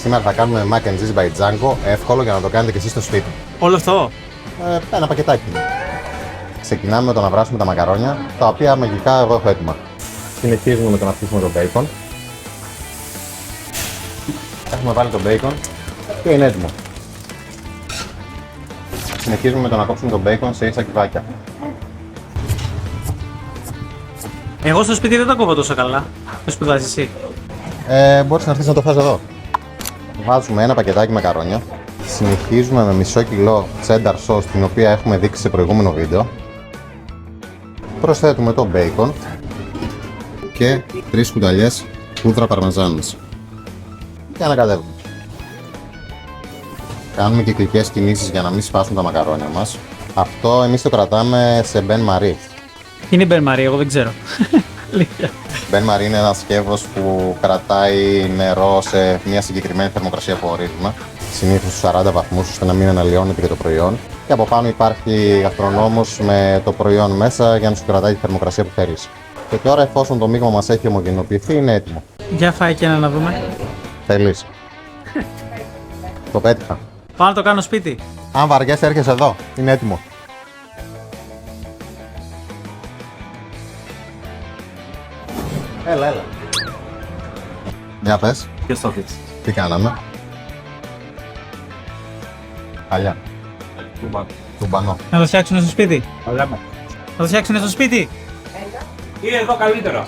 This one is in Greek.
Σήμερα θα κάνουμε mac and cheese by Django, εύκολο για να το κάνετε και εσείς στο σπίτι. Όλο αυτό. Ένα πακετάκι. Ξεκινάμε με το να βράσουμε τα μακαρόνια, τα οποία μαγικά εγώ έχω έτοιμα. Συνεχίζουμε με το να φτύσουμε το bacon. Έχουμε βάλει το bacon και είναι έτοιμο. Συνεχίζουμε με το να κόψουμε το bacon σε ίσα κυβάκια. Εγώ στο σπίτι δεν τα κόβω τόσο καλά. Το σπουδάζεις εσύ. Μπορείς να έρθεις να το φας εδώ. Βάζουμε ένα πακετάκι μακαρόνια. Συνεχίζουμε με μισό κιλό cheddar sauce, την οποία έχουμε δείξει σε προηγούμενο βίντεο. Προσθέτουμε το bacon και 3 κουταλιές πούδρα παρμεζάνης. Και ανακατεύουμε. Κάνουμε κυκλικές κινήσεις για να μην σπάσουν τα μακαρόνια μας. Αυτό εμείς το κρατάμε σε Bain Marie. Είναι η Bain Marie, εγώ δεν ξέρω. Bain Marie είναι ένα σκεύος που κρατάει νερό σε μια συγκεκριμένη θερμοκρασία που ορίζουμε. Συνήθως στους 40 βαθμούς, ώστε να μην αναλυώνεται και το προϊόν. Και από πάνω υπάρχει γαστρονόμος με το προϊόν μέσα για να σου κρατάει τη θερμοκρασία που θέλεις. Και τώρα, εφόσον το μείγμα μας έχει ομογενοποιηθεί, είναι έτοιμο. Για φάει και ένα να δούμε. Θέλεις. Το πέτυχα. Πάω να το κάνω σπίτι. Αν βαριέσαι, έρχεσαι εδώ. Είναι έτοιμο. Έλα. Για πες. Ποιος το θες? Τι κάναμε. Παλιά. Τουμπανό. Να το φτιάξουν στο σπίτι. Λέμε. Να το φτιάξουν στο σπίτι. Είναι εδώ καλύτερο.